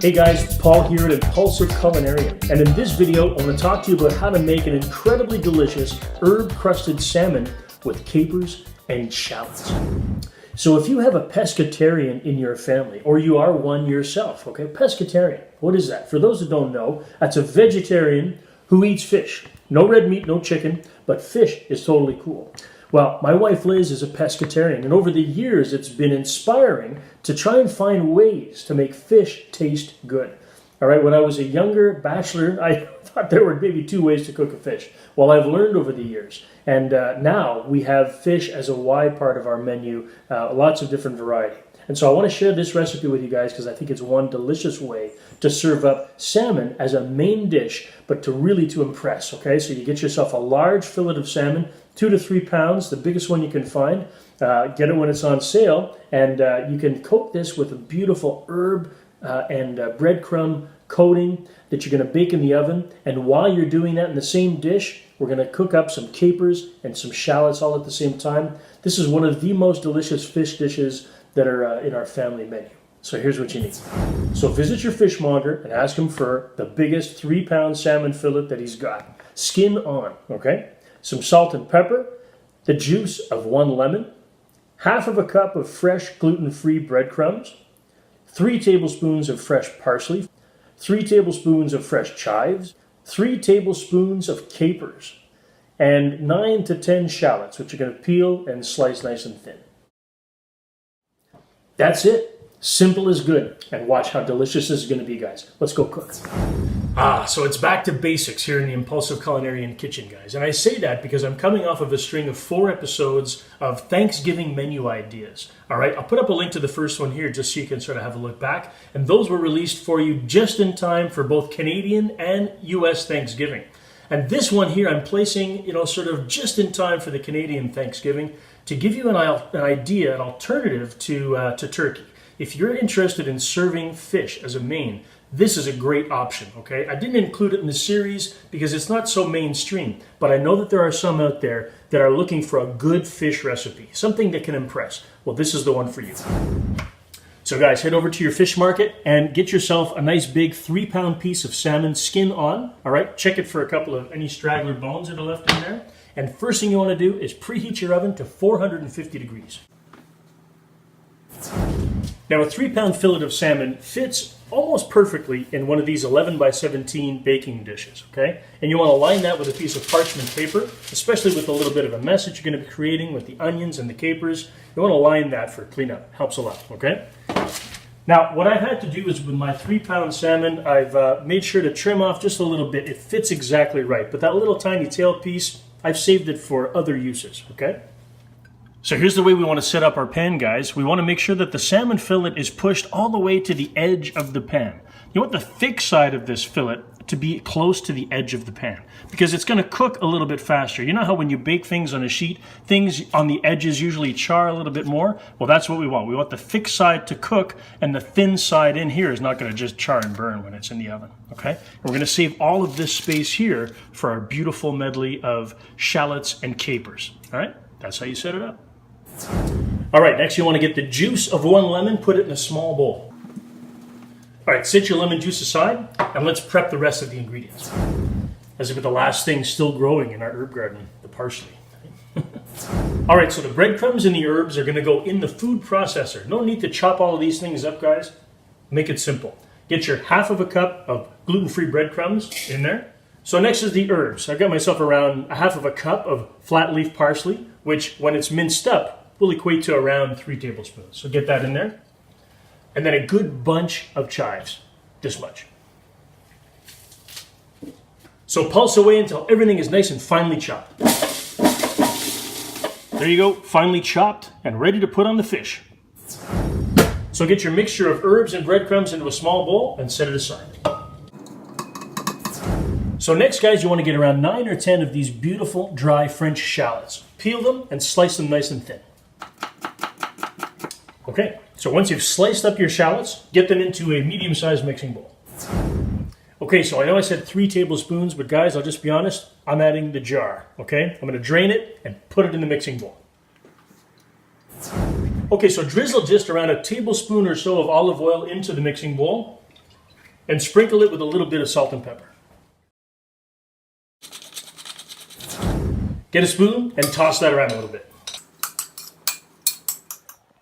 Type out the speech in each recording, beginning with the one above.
Hey guys, Paul here at Impulsive Culinarian, and in this video I want to talk to you about how to make an incredibly delicious herb-crusted salmon with capers and shallots. So if you have a pescatarian in your family, or you are one yourself, okay, pescatarian, what is that? For those that don't know, that's a vegetarian who eats fish. No red meat, no chicken, but fish is totally cool. Well, my wife Liz is a pescatarian, and over the years it's been inspiring to try and find ways to make fish taste good. All right, when I was a younger bachelor, I thought there were maybe 2 ways to cook a fish. Well, I've learned over the years, and now we have fish as a wide part of our menu, lots of different variety. And so I want to share this recipe with you guys because I think it's one delicious way to serve up salmon as a main dish, but to impress, okay? So you get yourself a large fillet of salmon, 2 to 3 pounds, the biggest one you can find. Get it when it's on sale, and you can coat this with a beautiful herb and breadcrumb coating that you're going to bake in the oven. And while you're doing that in the same dish, we're going to cook up some capers and some shallots all at the same time. This is one of the most delicious fish dishes that are in our family menu. So here's what you need. So visit your fishmonger and ask him for the biggest 3-pound salmon fillet that he's got. Skin on, okay? Some salt and pepper, the juice of 1 lemon, half of a cup of fresh gluten-free breadcrumbs, 3 tablespoons of fresh parsley, 3 tablespoons of fresh chives, 3 tablespoons of capers, and 9 to 10 shallots, which you're going to peel and slice nice and thin. That's it. Simple as good. And watch how delicious this is going to be, guys. Let's go cook. So it's back to basics here in the Impulsive Culinarian kitchen, guys. And I say that because I'm coming off of a string of 4 episodes of Thanksgiving menu ideas. All right, I'll put up a link to the first one here just so you can sort of have a look back. And those were released for you just in time for both Canadian and US Thanksgiving. And this one here I'm placing, sort of just in time for the Canadian Thanksgiving to give you an idea, an alternative to turkey. If you're interested in serving fish as a main, this is a great option, okay? I didn't include it in the series because it's not so mainstream, but I know that there are some out there that are looking for a good fish recipe, something that can impress. Well, this is the one for you. So guys, head over to your fish market and get yourself a nice big 3-pound piece of salmon, skin on, all right? Check it for a couple of any straggler bones that are left in there. And first thing you want to do is preheat your oven to 450 degrees. Now a 3-pound fillet of salmon fits almost perfectly in one of these 11 by 17 baking dishes, okay? And you want to line that with a piece of parchment paper, especially with a little bit of a mess that you're going to be creating with the onions and the capers. You want to line that for cleanup. Helps a lot, okay? Now, what I've had to do is with my 3-pound salmon, I've made sure to trim off just a little bit. It fits exactly right, but that little tiny tail piece, I've saved it for other uses, okay? So here's the way we want to set up our pan, guys. We want to make sure that the salmon fillet is pushed all the way to the edge of the pan. You want the thick side of this fillet to be close to the edge of the pan because it's going to cook a little bit faster. You know how when you bake things on a sheet, things on the edges usually char a little bit more? Well, that's what we want. We want the thick side to cook, and the thin side in here is not going to just char and burn when it's in the oven, okay? And we're going to save all of this space here for our beautiful medley of shallots and capers, all right? That's how you set it up. All right, next you want to get the juice of 1 lemon, put it in a small bowl. All right, set your lemon juice aside, and let's prep the rest of the ingredients. As if it's the last thing still growing in our herb garden, the parsley. All right, so the breadcrumbs and the herbs are going to go in the food processor. No need to chop all of these things up, guys. Make it simple. Get your half of a cup of gluten-free breadcrumbs in there. So next is the herbs. I've got myself around a half of a cup of flat leaf parsley, which when it's minced up, will equate to around 3 tablespoons. So get that in there. And then a good bunch of chives, this much. So pulse away until everything is nice and finely chopped. There you go, finely chopped and ready to put on the fish. So get your mixture of herbs and breadcrumbs into a small bowl and set it aside. So next, guys, you want to get around 9 or 10 of these beautiful dry French shallots. Peel them and slice them nice and thin. Okay, so once you've sliced up your shallots, get them into a medium-sized mixing bowl. Okay, so I know I said 3 tablespoons, but guys, I'll just be honest, I'm adding the jar, okay? I'm going to drain it and put it in the mixing bowl. Okay, so drizzle just around a tablespoon or so of olive oil into the mixing bowl. and sprinkle it with a little bit of salt and pepper. Get a spoon and toss that around a little bit.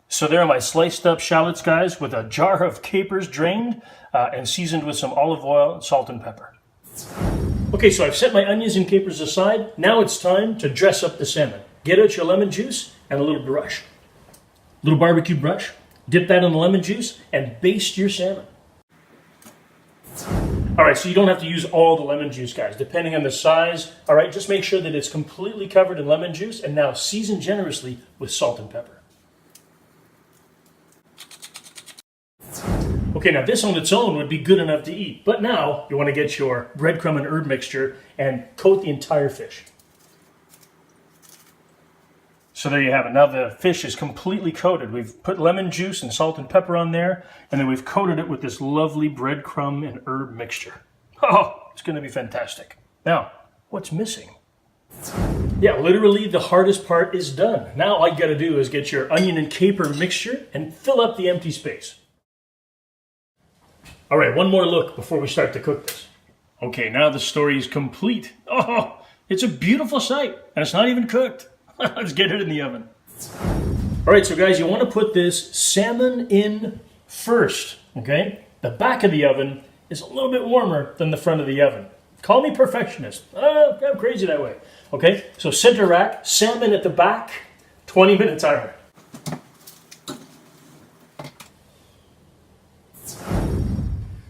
So there are my sliced up shallots, guys, with a jar of capers drained and seasoned with some olive oil, salt, and pepper. Okay, so I've set my onions and capers aside. Now it's time to dress up the salmon. Get out your lemon juice and a little brush. Little barbecue brush. Dip that in the lemon juice and baste your salmon. All right, so you don't have to use all the lemon juice, guys, depending on the size. All right, just make sure that it's completely covered in lemon juice, and now season generously with salt and pepper. Okay, now this on its own would be good enough to eat, but now you want to get your breadcrumb and herb mixture and coat the entire fish. So there you have it. Now the fish is completely coated. We've put lemon juice and salt and pepper on there, and then we've coated it with this lovely breadcrumb and herb mixture. Oh, it's going to be fantastic. Now, what's missing? Yeah, literally the hardest part is done. Now all you got to do is get your onion and caper mixture and fill up the empty space. All right, one more look before we start to cook this. Okay, now the story is complete. Oh, it's a beautiful sight, and it's not even cooked. Let's get it in the oven. All right, so guys, you want to put this salmon in first, okay? The back of the oven is a little bit warmer than the front of the oven. Call me perfectionist. I'm crazy that way. Okay, so center rack, salmon at the back, 20-minute timer.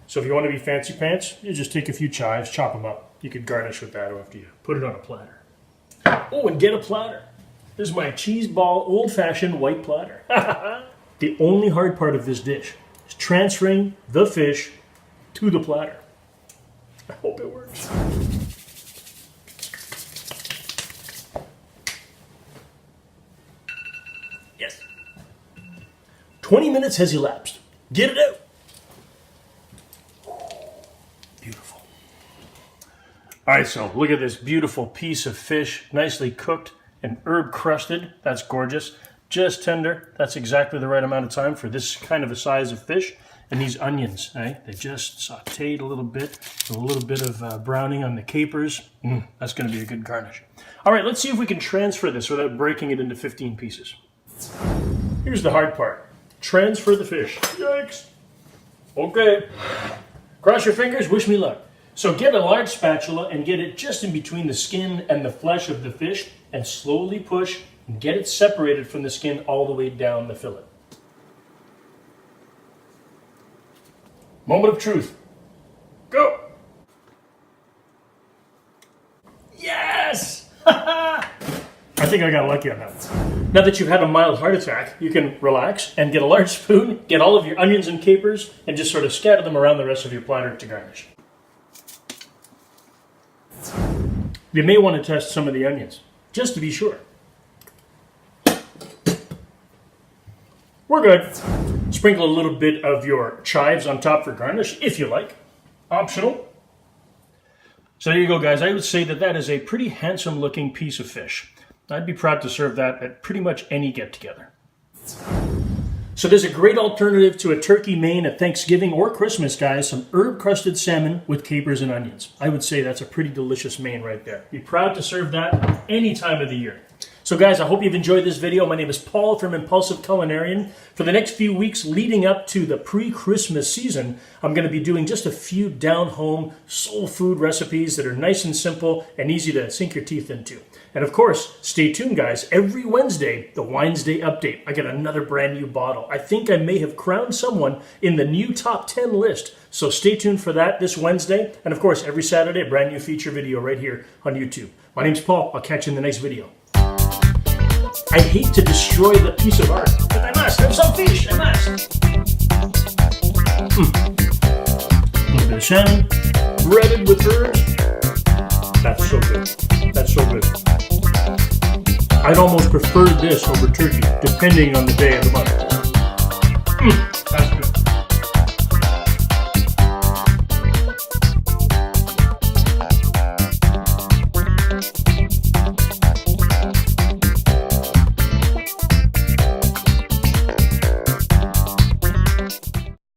So if you want to be fancy pants, you just take a few chives, chop them up. You could garnish with that after you put it on a platter. Oh, and get a platter. This is my cheese ball old-fashioned white platter. The only hard part of this dish is transferring the fish to the platter. I hope it works. Yes. 20 minutes has elapsed. Get it out. Beautiful. All right, so look at this beautiful piece of fish, nicely cooked and herb crusted. That's gorgeous. Just tender. That's exactly the right amount of time for this kind of a size of fish. And these onions, they just sauteed a little bit of browning on the capers. That's going to be a good garnish. All right, let's see if we can transfer this without breaking it into 15 pieces. Here's the hard part. Transfer the fish. Yikes. Okay. Cross your fingers, wish me luck. So get a large spatula and get it just in between the skin and the flesh of the fish and slowly push and get it separated from the skin all the way down the fillet. Moment of truth. Go! Yes! I think I got lucky on that one. Now that you've had a mild heart attack, you can relax and get a large spoon, get all of your onions and capers, and just sort of scatter them around the rest of your platter to garnish. You may want to test some of the onions, just to be sure. We're good. Sprinkle a little bit of your chives on top for garnish, if you like. Optional. So there you go, guys. I would say that is a pretty handsome looking piece of fish. I'd be proud to serve that at pretty much any get-together. So there's a great alternative to a turkey main at Thanksgiving or Christmas, guys. Some herb-crusted salmon with capers and onions. I would say that's a pretty delicious main right there. Be proud to serve that any time of the year. So guys, I hope you've enjoyed this video. My name is Paul from Impulsive Culinarian. For the next few weeks leading up to the pre-Christmas season, I'm going to be doing just a few down-home soul food recipes that are nice and simple and easy to sink your teeth into. And of course, stay tuned, guys. Every Wednesday, the Wednesday update. I get another brand new bottle. I think I may have crowned someone in the new top 10 list. So stay tuned for that this Wednesday. And of course, every Saturday, a brand new feature video right here on YouTube. My name's Paul. I'll catch you in the next video. I hate to destroy the piece of art, but I must. Have some fish. I must. A little bit of salmon, breaded with herbs. That's so good. That's so good. I'd almost prefer this over turkey, depending on the day of the month.